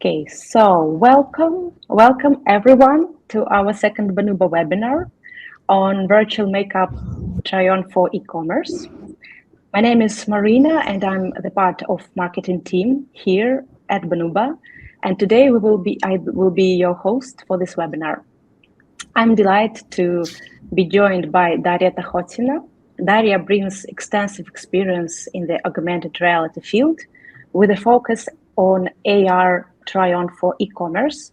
Okay, so welcome everyone to our second Banuba webinar on virtual makeup try-on for e-commerce. My name is Marina and I'm the part of marketing team here at Banuba. And today I will be your host for this webinar. I'm delighted to be joined by Daria Tahotsina. Daria brings extensive experience in the augmented reality field with a focus on AR try-on for e-commerce.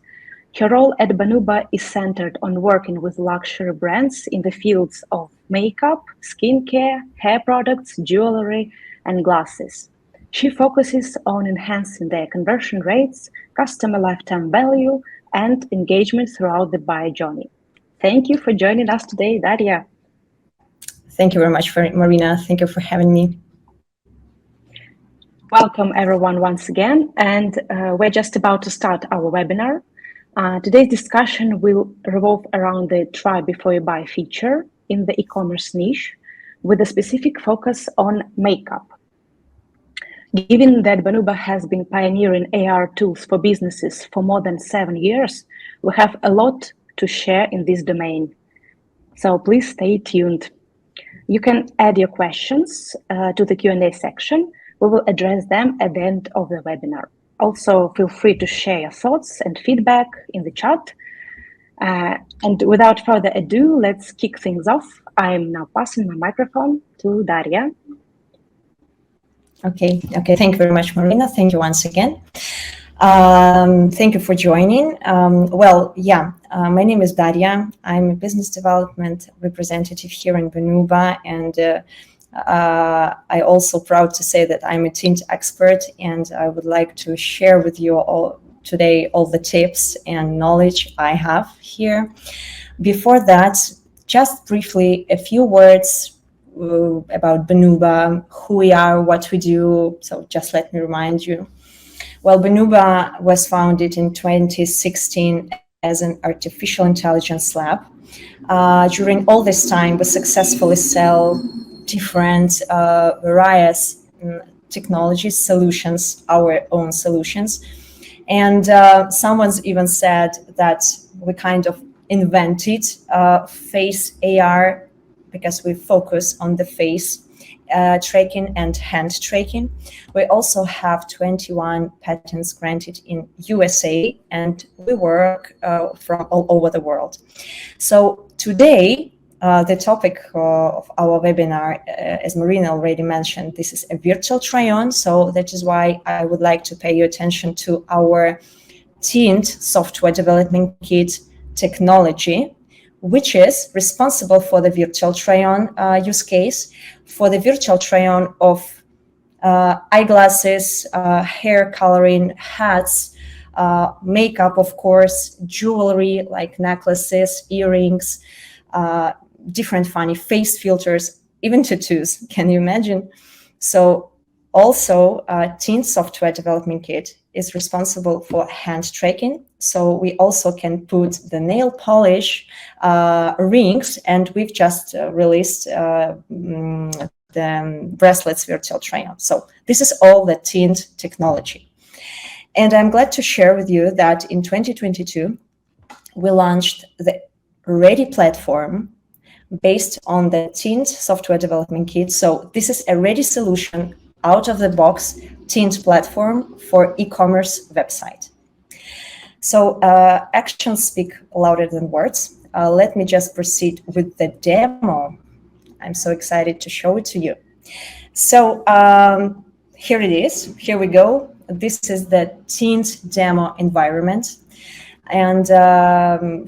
Her role at Banuba is centered on working with luxury brands in the fields of makeup, skincare, hair products, jewelry, and glasses. She focuses on enhancing their conversion rates, customer lifetime value, and engagement throughout the buyer journey. Thank you for joining us today, Daria. Thank you very much, Marina. Thank you for having me. Welcome, everyone, once again. And we're just about to start our webinar. Today's discussion will revolve around the try before you buy feature in the e-commerce niche with a specific focus on makeup. Given that Banuba has been pioneering AR tools for businesses for more than 7 years, we have a lot to share in this domain. So please stay tuned. You can add your questions to the Q&A section. We will address them at the end of the webinar. Also, feel free to share your thoughts and feedback in the chat. And without further ado, let's kick things off. I'm now passing my microphone to Daria. Okay. Thank you very much, Marina. Thank you once again. Thank you for joining. My name is Daria. I'm a business development representative here in Banuba, and I also proud to say that I'm a TINT expert, and I would like to share with you all today all the tips and knowledge I have here. Before that, just briefly, a few words about Banuba, who we are, what we do. So just let me remind you. Well, Banuba was founded in 2016 as an artificial intelligence lab. During all this time, we successfully sell different various technologies, solutions, our own solutions. And someone's even said that we kind of invented face AR because we focus on the face tracking and hand tracking. We also have 21 patents granted in USA, and we work from all over the world. So today, the topic of our webinar, as Marina already mentioned, this is a virtual try-on. So that is why I would like to pay your attention to our TINT software development kit technology, which is responsible for the virtual try-on use case, for the virtual try-on of eyeglasses, hair coloring, hats, makeup, of course, jewelry like necklaces, earrings, different funny face filters, even tattoos. Can you imagine? So also TINT software development kit is responsible for hand tracking. So we also can put the nail polish rings, and we've just released the bracelets virtual try-on. So this is all the TINT technology. And I'm glad to share with you that in 2022, we launched the Ready platform based on the TINT software development kit. So this is a ready solution out of the box TINT platform for e-commerce website. So actions speak louder than words. Let me just proceed with the demo. I'm so excited to show it to you. So here it is. Here we go. This is the TINT demo environment. And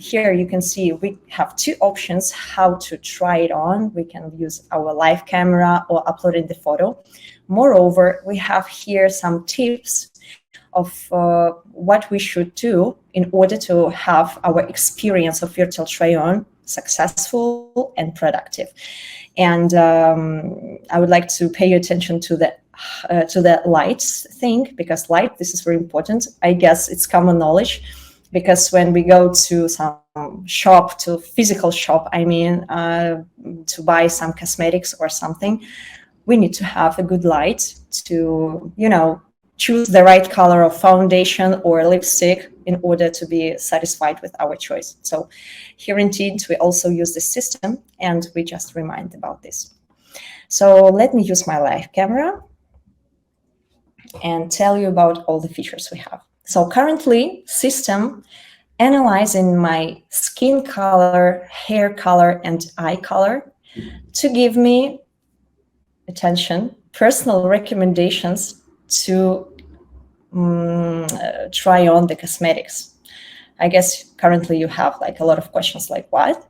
here you can see we have two options how to try it on. We can use our live camera or uploading the photo. Moreover, we have here some tips of what we should do in order to have our experience of virtual try-on successful and productive. And I would like to pay attention to the lights thing, because light, this is very important. I guess it's common knowledge, because when we go to some shop, to physical shop, I mean, to buy some cosmetics or something, we need to have a good light to, choose the right color of foundation or lipstick in order to be satisfied with our choice. So here in TINT, we also use the system, and we just remind about this. So let me use my live camera and tell you about all the features we have. So currently, system analyzing my skin color, hair color, and eye color to give me, attention, personal recommendations to try on the cosmetics. I guess currently you have like a lot of questions like what,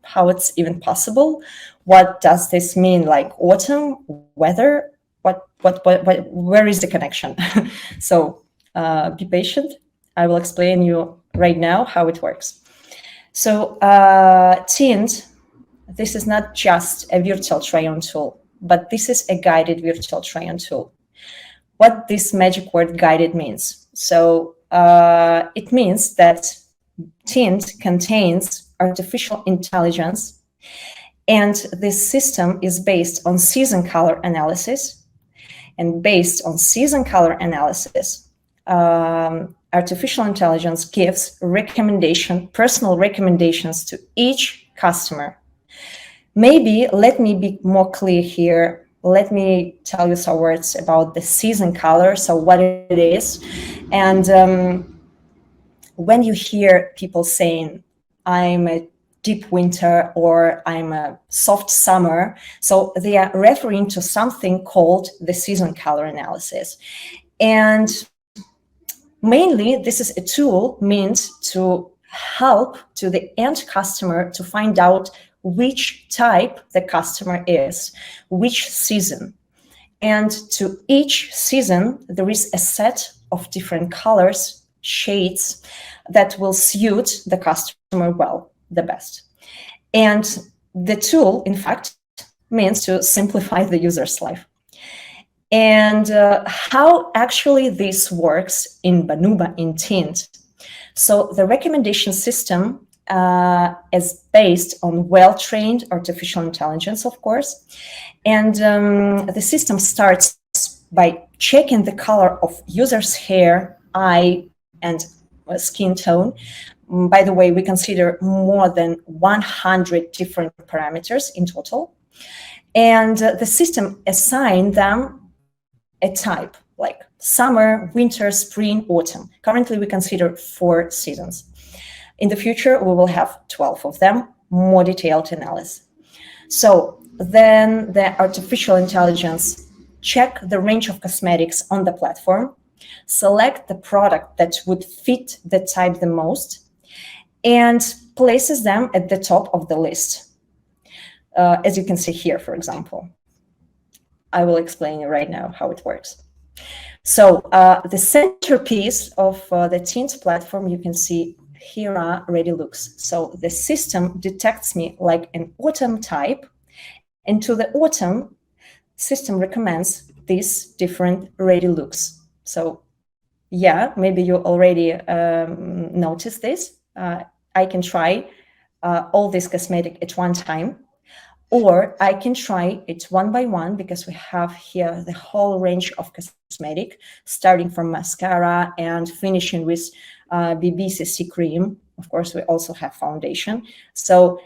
how it's even possible, what does this mean, like autumn weather, what where is the connection? So be patient. I will explain you right now how it works. So TINT, this is not just a virtual try-on tool, but this is a guided virtual try-on tool. What this magic word guided means. So it means that TINT contains artificial intelligence, and this system is based on season color analysis. And based on season color analysis, artificial intelligence gives personal recommendations to each customer. Maybe let me be more clear here. Let me tell you some words about the season color, so what it is. And when you hear people saying, I'm a deep winter or I'm a soft summer, so they are referring to something called the season color analysis. And mainly, this is a tool meant to help to the end customer to find out which type the customer is, which season. And to each season, there is a set of different colors, shades that will suit the customer well, the best. And the tool, in fact, means to simplify the user's life. And how actually this works in Banuba, in TINT. So the recommendation system is based on well-trained artificial intelligence, of course. And the system starts by checking the color of user's hair, eye, and skin tone. By the way, we consider more than 100 different parameters in total. And the system assigns them a type, like summer, winter, spring, autumn. Currently, we consider 4 seasons. In the future, we will have 12 of them, more detailed analysis. So then the artificial intelligence check the range of cosmetics on the platform, select the product that would fit the type the most, and places them at the top of the list. As you can see here, for example. I will explain you right now how it works. So the centerpiece of the TINT platform, you can see here are ready looks. So the system detects me like an autumn type, and to the autumn, system recommends these different ready looks. So yeah, maybe you already noticed this. I can try all this cosmetic at one time, or I can try it one by one, because we have here the whole range of cosmetic, starting from mascara and finishing with BB cream. Of course, we also have foundation. So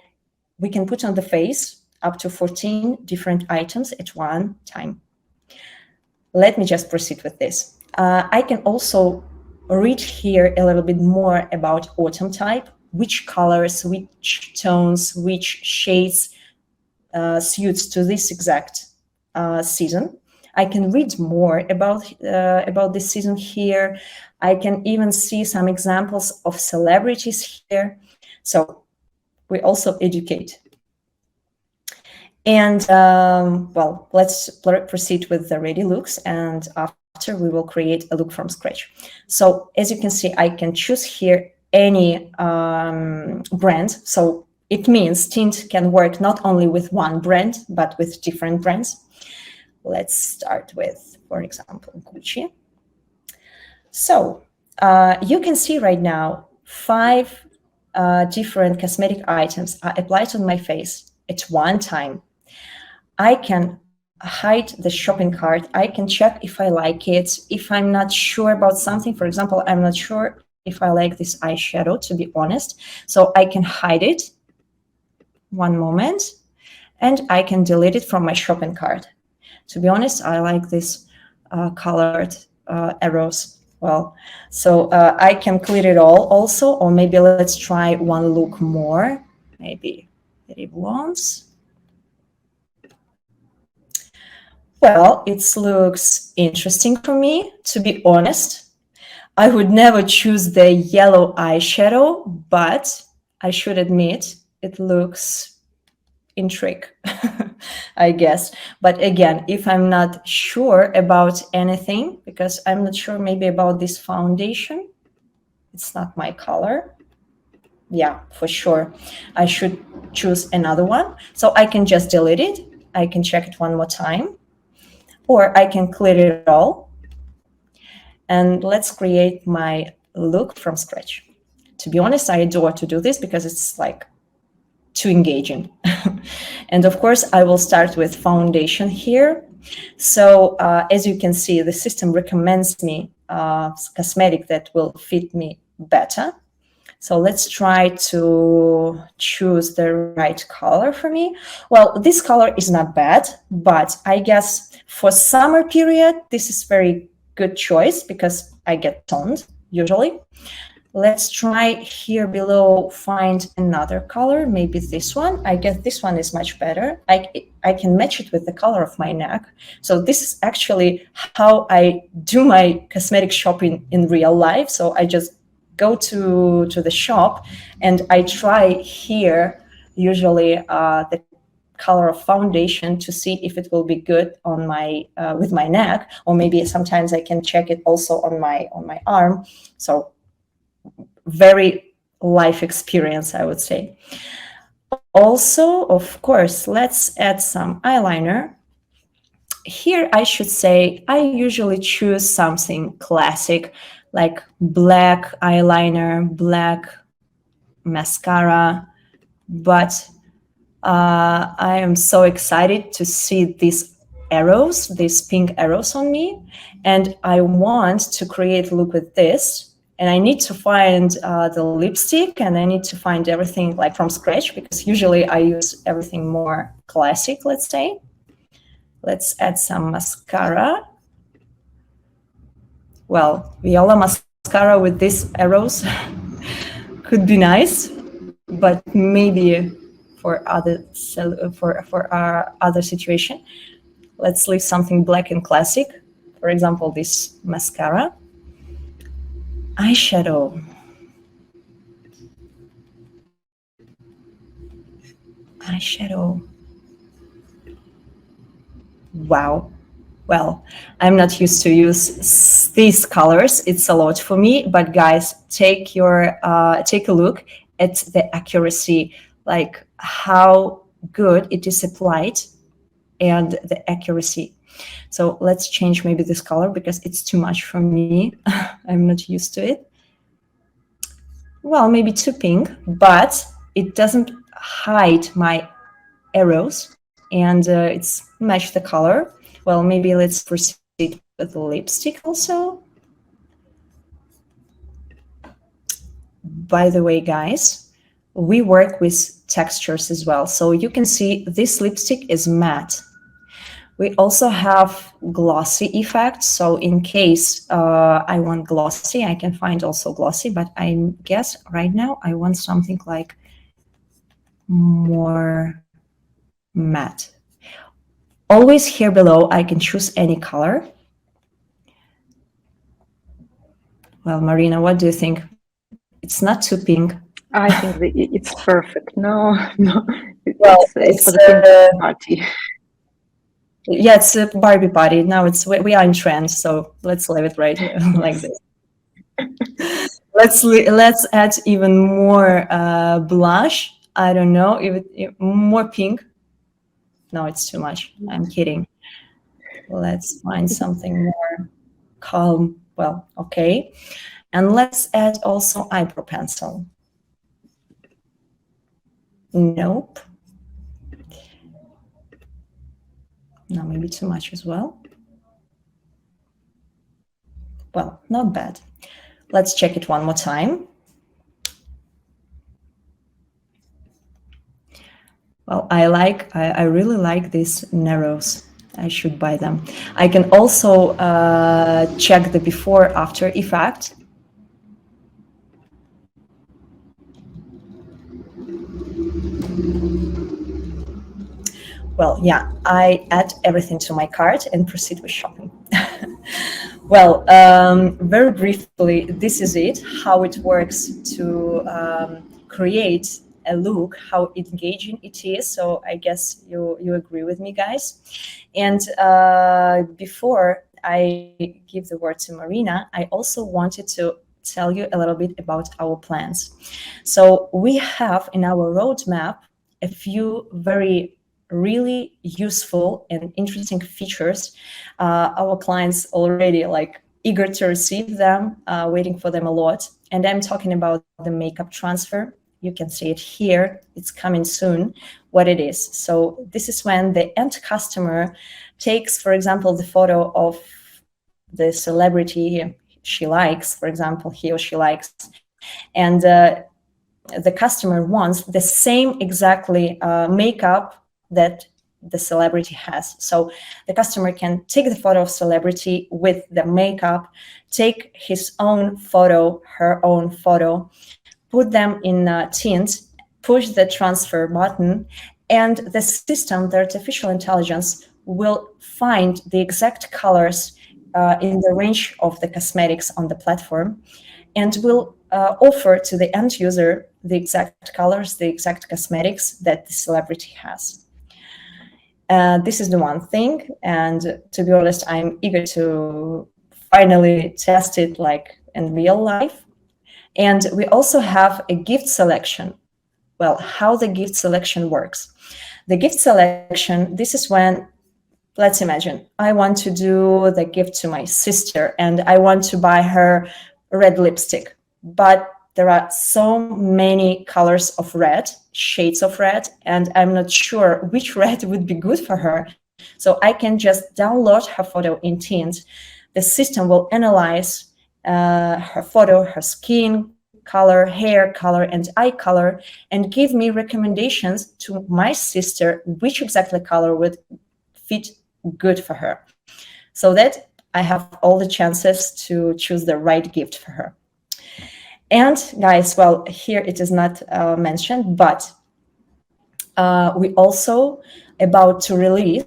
we can put on the face up to 14 different items at one time. Let me just proceed with this. I can also read here a little bit more about autumn type, which colors, which tones, which shades suits to this exact season. I can read more about this season here. I can even see some examples of celebrities here. So we also educate. And well, let's proceed with the ready looks, and after we will create a look from scratch. So as you can see, I can choose here any brand. So it means TINT can work not only with one brand, but with different brands. Let's start with, for example, Gucci. So you can see right now 5 different cosmetic items are applied on my face at one time. I can hide the shopping cart. I can check if I like it. If I'm not sure about something, for example, I'm not sure if I like this eyeshadow, to be honest. So I can hide it. One moment. And I can delete it from my shopping cart. To be honest, I like this colored arrows. Well, so I can clear it all also, or maybe let's try one look more. Maybe ribbons. Well, it looks interesting for me, to be honest. I would never choose the yellow eyeshadow, but I should admit it looks intrigue, I guess. But again, if I'm not sure about anything, because I'm not sure maybe about this foundation, it's not my color. Yeah, for sure. I should choose another one. So I can just delete it. I can check it one more time, or I can clear it all. And let's create my look from scratch. To be honest, I adore to do this because it's like too engaging. And of course, I will start with foundation here. So as you can see, the system recommends me cosmetic that will fit me better. So let's try to choose the right color for me. Well, this color is not bad, but I guess for summer period, this is very good choice because I get toned usually. Let's try here below, find another color, maybe this one. I guess this one is much better. I can match it with the color of my neck. So this is actually how I do my cosmetic shopping in real life. So I just go to the shop and I try here usually the color of foundation to see if it will be good on my with my neck, or maybe sometimes I can check it also on my arm. So very life experience, I would say. Also, of course, let's add some eyeliner. Here, I should say, I usually choose something classic, like black eyeliner, black mascara, but I am so excited to see these arrows, these pink arrows on me, and I want to create a look with this. And I need to find the lipstick, and I need to find everything like from scratch, because usually I use everything more classic, let's say. Let's add some mascara. Well, Viola mascara with these arrows could be nice, but maybe for our other situation, let's leave something black and classic. For example, this mascara. Eyeshadow. Eyeshadow. Wow. Well, I'm not used to use these colors. It's a lot for me. But guys, take a look at the accuracy, like how good it is applied, and the accuracy. So let's change maybe this color because it's too much for me. I'm not used to it. Well, maybe too pink, but it doesn't hide my arrows, and it's match the color. Well, maybe let's proceed with the lipstick also. By the way, guys, we work with textures as well. So you can see this lipstick is matte. We also have glossy effects. So in case I want glossy, I can find also glossy, but I guess right now I want something like more matte. Always here below, I can choose any color. Well, Marina, what do you think? It's not too pink. I think it's perfect. No, no, Well, it's for the pink party. yeah, it's a Barbie party. Now we are in trend, so let's leave it right like this. Let's add even more blush. I don't know, if more pink. No, it's too much. I'm kidding. Let's find something more calm. Well, okay. And let's add also eyebrow pencil. Nope. No, maybe too much as well. Well, not bad. Let's check it one more time. Well, I really like these narrows. I should buy them. I can also check the before after effect. Well, yeah, I add everything to my cart and proceed with shopping. Well, very briefly, this is it, how it works to create a look, how engaging it is. So I guess you agree with me, guys. And before I give the word to Marina, I also wanted to tell you a little bit about our plans. So we have in our roadmap a few very really useful and interesting features. Our clients already like eager to receive them, waiting for them a lot. And I'm talking about the makeup transfer. You can see it here. It's coming soon. What it is. So this is when the end customer takes, for example, the photo of the celebrity she likes, for example, he or she likes, and the customer wants the same exactly makeup that the celebrity has. So the customer can take the photo of celebrity with the makeup, take his own photo, her own photo, put them in TINT, push the transfer button, and the system, the artificial intelligence, will find the exact colors in the range of the cosmetics on the platform, and will offer to the end user the exact colors, the exact cosmetics that the celebrity has. This is the one thing, and to be honest, I'm eager to finally test it like in real life. And we also have a gift selection. Well, how the gift selection works. The gift selection, this is when, let's imagine, I want to do the gift to my sister and I want to buy her red lipstick, but there are so many colors of red, shades of red, and I'm not sure which red would be good for her. So I can just download her photo in Tint. The system will analyze her photo, her skin color, hair color, and eye color, and give me recommendations to my sister which exactly color would fit good for her, so that I have all the chances to choose the right gift for her. And guys, well, here it is not mentioned, but we also about to release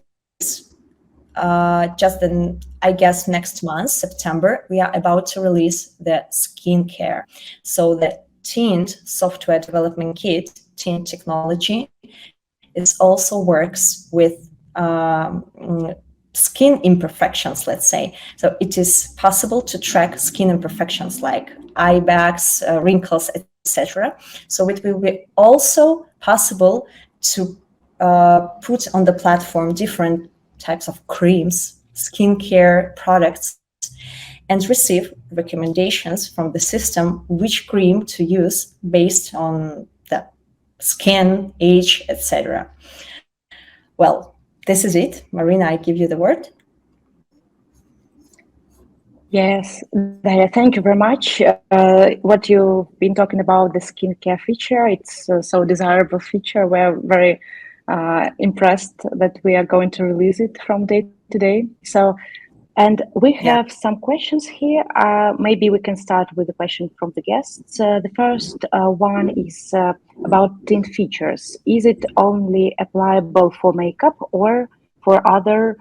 just in, I guess, next month, September, we are about to release the skincare. So the TINT software development kit, TINT technology, it also works with skin imperfections, let's say. So it is possible to track skin imperfections like eye bags, wrinkles, etc. So it will be also possible to put on the platform different types of creams, skincare products, and receive recommendations from the system which cream to use based on the skin, age, etc. Well, this is it. Marina, I give you the word. Yes, Daria, thank you very much. What you've been talking about, the skincare feature, it's so desirable feature. We're very impressed that we are going to release it from day to day. So, and we have some questions here. Maybe we can start with the question from the guests. The first one is about tint features. Is it only applicable for makeup or for other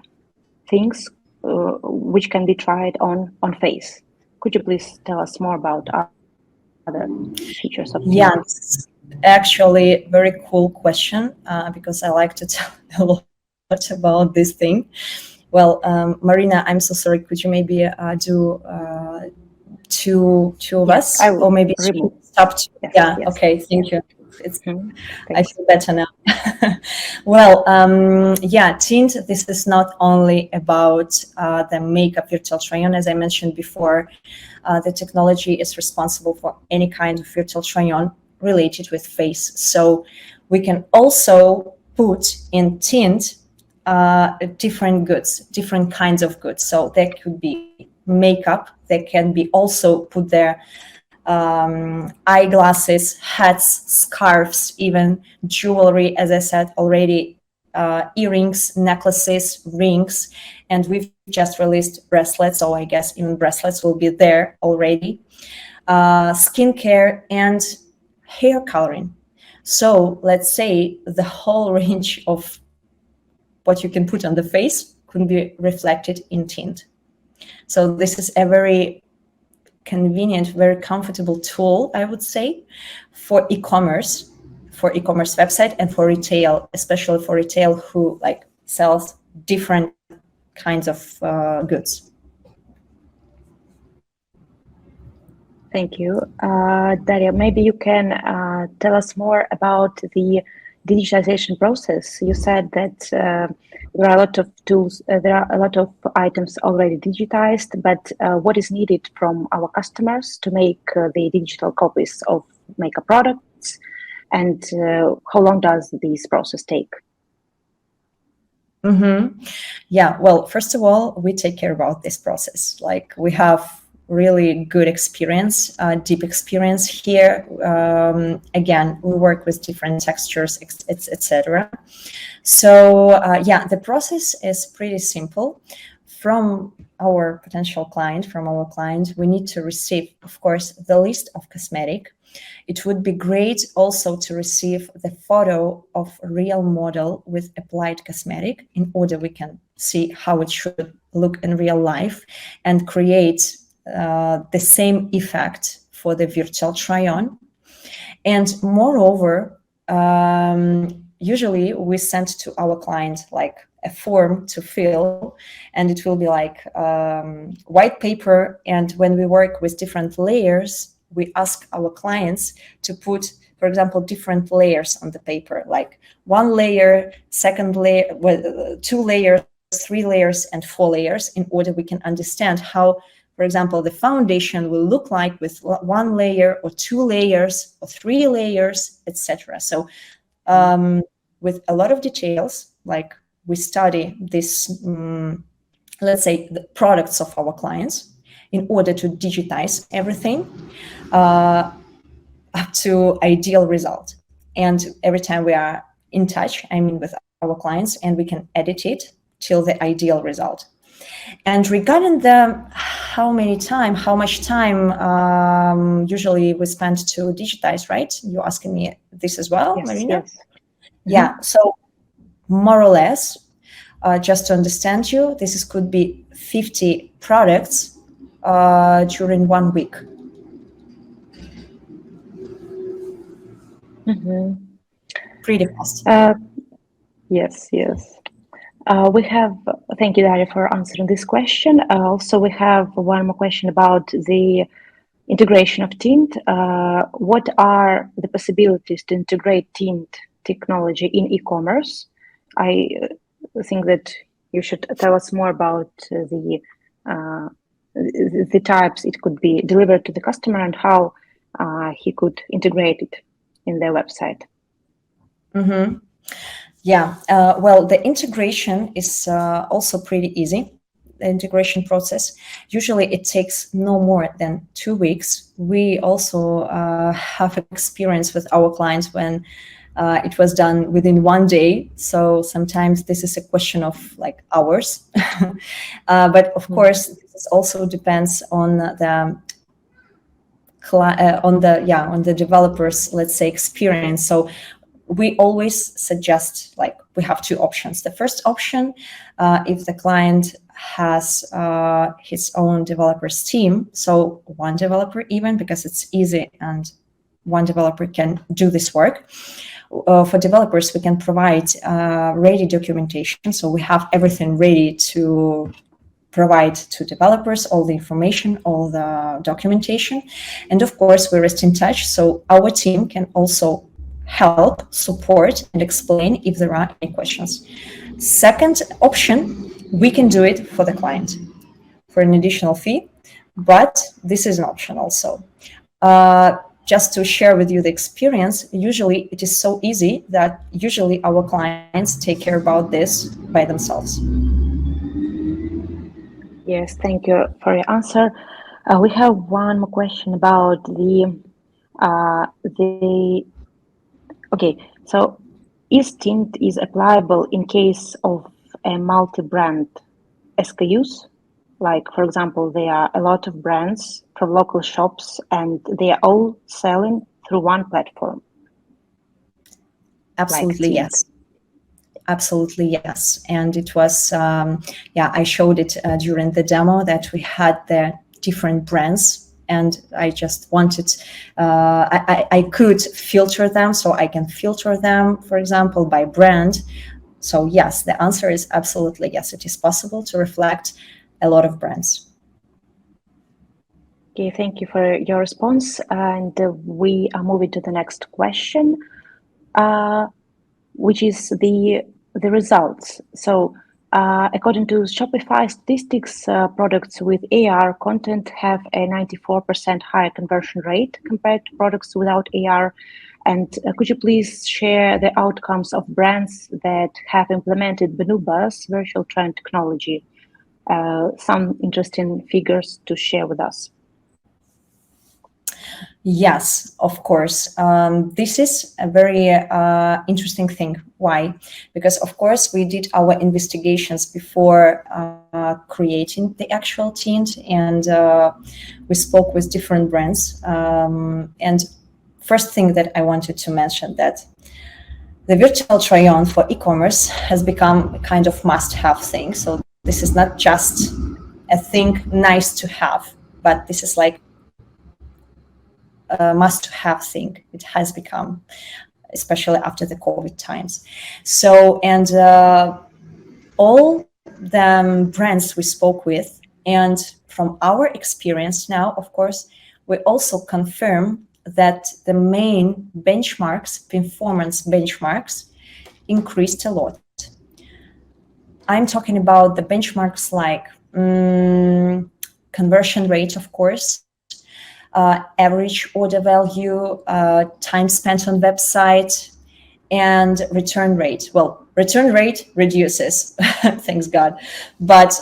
things which can be tried on face? Could you please tell us more about other features of tint? Yes, actually, very cool question because I like to tell a lot about this thing. Well, Marina, I'm so sorry. Could you maybe do two of us, or maybe stop? Yeah. Yes. Okay. Thank you. It's I feel better now. Well, yeah, Tint, this is not only about the makeup virtual try-on. As I mentioned before, the technology is responsible for any kind of virtual try-on related with face. So we can also put in Tint different goods, different kinds of goods. So there could be makeup, they can be also put their eyeglasses, hats, scarves, even jewelry, as I said already, earrings, necklaces, rings, and we've just released bracelets, so I guess even bracelets will be there already. Skincare and hair coloring. So let's say the whole range of what you can put on the face could be reflected in tint. So this is a very convenient, very comfortable tool, I would say, for e-commerce website and for retail, especially for retail who like sells different kinds of goods. Thank you. Daria, maybe you can tell us more about the digitization process. You said that there are a lot of tools, there are a lot of items already digitized, but what is needed from our customers to make the digital copies of makeup products, and how long does this process take? Yeah, well, first of all, we take care about this process. Like we have really good experience, deep experience here. Again, we work with different textures, etc. So yeah, the process is pretty simple. From our potential client, from our client, we need to receive, of course, the list of cosmetic. It would be great also to receive the photo of a real model with applied cosmetic in order we can see how it should look in real life and create the same effect for the virtual try-on. And moreover, usually we send to our client like a form to fill, and it will be like white paper. And when we work with different layers, we ask our clients to put, for example, different layers on the paper, like one layer, second layer, well, 2 layers, 3 layers, and 4 layers, in order we can understand how, for example, the foundation will look like with 1 layer or 2 layers or 3 layers, etc. So with a lot of details, like we study this, let's say, the products of our clients in order to digitize everything up to ideal result. And every time we are in touch, I mean, with our clients, and we can edit it till the ideal result. And regarding the how much time usually we spend to digitize, right? You're asking me this as well, Yes, Marina? yes. Yeah, so more or less, just to understand you, could be 50 products during 1 week. Pretty fast. Yes, yes. Thank you, Daria, for answering this question. Also, we have one more question about the integration of TINT. What are the possibilities to integrate TINT technology in e-commerce? I think that you should tell us more about the types it could be delivered to the customer and how he could integrate it in their website. Yeah, well, the integration is also pretty easy. The integration process, usually it takes no more than 2 weeks. We also have experience with our clients when it was done within 1 day. So sometimes this is a question of like hours. But of course, this also depends on the developers, let's say, experience. So we always suggest, like, we have 2 options. The first option, if the client has his own developers team, so 1 developer even, because it's easy and 1 developer can do this work. For developers, we can provide ready documentation. So we have everything ready to provide to developers, all the information, all the documentation. And of course, we rest in touch. So our team can also help, support, and explain if there are any questions. Second option, we can do it for the client for an additional fee, but this is an option also. just to share with you the experience, usually it is so easy that usually our clients take care about this by themselves. Yes, thank you for your answer. We have one more question about the okay. So, is tint is applicable in case of a multi-brand SKUs? Like, for example, there are a lot of brands from local shops, and they are all selling through one platform, like Absolutely, tint. yes. Absolutely, yes. And it was, yeah, I showed it during the demo that we had the different brands, and I just wanted, I could filter them, so I can filter them, for example, by brand. So yes, the answer is absolutely yes. It is possible to reflect a lot of brands. Okay, thank you for your response. And we are moving to the next question, uh, which is the results. So, according to Shopify statistics, products with AR content have a 94% higher conversion rate compared to products without AR. And could you please share the outcomes of brands that have implemented Banuba's virtual try-on technology? Some interesting figures to share with us. Yes, of course. This is a very interesting thing. Why? Because, of course, we did our investigations before creating the actual tint, and we spoke with different brands. And first thing that I wanted to mention that the virtual try-on for e-commerce has become a kind of must-have thing. So this is not just a thing nice to have, but this is like a must-have thing. It has become, especially after the COVID times. So, and all the brands we spoke with, and from our experience now, of course, we also confirm that the main benchmarks, performance benchmarks, increased a lot. I'm talking about the benchmarks like conversion rate, of course, average order value, time spent on website, and return rate. Well, return rate reduces, thanks God. But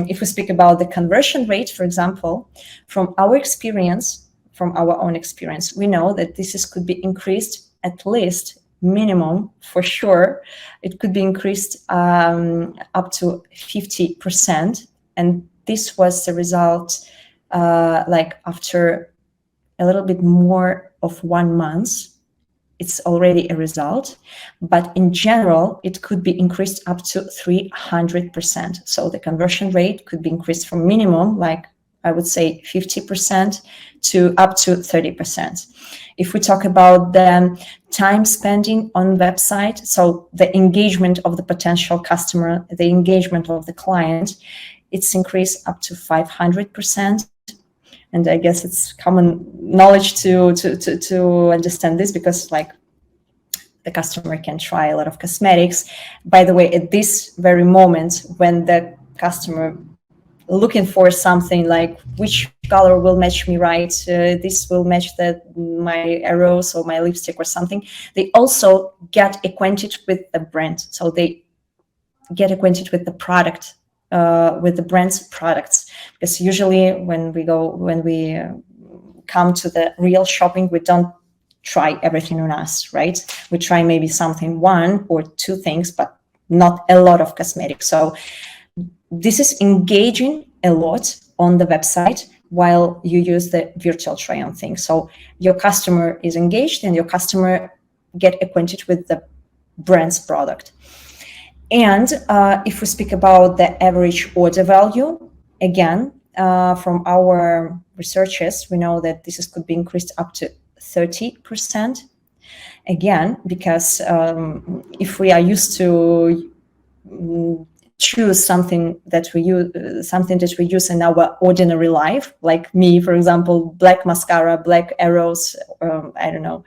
if we speak about the conversion rate, for example, from our experience, from our own experience, we know that could be increased at least minimum for sure. It could be increased up to 50%. And this was the result like after a little bit more of 1 month. It's already a result, but in general, it could be increased up to 300%. So the conversion rate could be increased from minimum, like I would say 50% to up to 30%. If we talk about the time spending on website, so the engagement of the potential customer, the engagement of the client, it's increased up to 500%. And I guess it's common knowledge to understand this, because like the customer can try a lot of cosmetics. By the way, at this very moment, when the customer looking for something like which color will match me right, this will match my arrows or my lipstick or something, they also get acquainted with the brand. So they get acquainted with the product, with the brand's products, because usually when we come to the real shopping, we don't try everything on us, right? We try maybe something, one or two things, but not a lot of cosmetics. So this is engaging a lot on the website while you use the virtual try-on thing. So your customer is engaged and your customer get acquainted with the brand's product. And if we speak about the average order value, again, from our researches, we know that this could be increased up to 30%. Again, because if we are used to choose something that we use in our ordinary life, like me, for example, black mascara, black arrows, I don't know.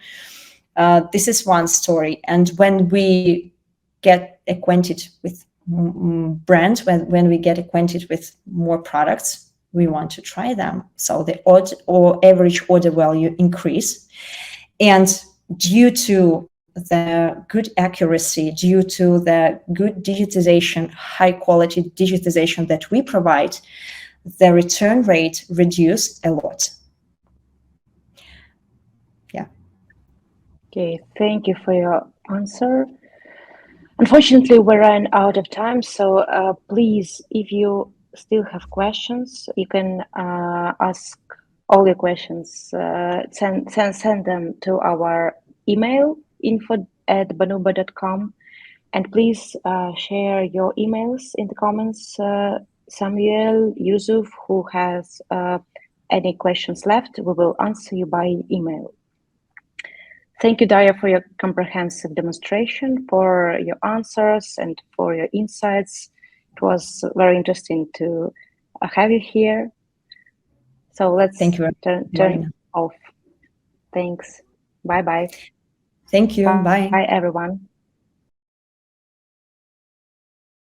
This is one story. And when we get acquainted with brands, when we get acquainted with more products, we want to try them. So the odd or average order value increase. And due to the good accuracy, due to the good digitization, high quality digitization that we provide, the return rate reduced a lot. Yeah. Okay, thank you for your answer. Unfortunately, we ran out of time, so please, if you still have questions, you can ask all your questions. Send them to our email, info@banuba.com, and please share your emails in the comments. Samuel, Yusuf, who has any questions left, we will answer you by email. Thank you, Daria, for your comprehensive demonstration, for your answers, and for your insights. It was very interesting to have you here. So let's turn off. Thanks. Bye-bye. Thank you. Bye. Bye, everyone.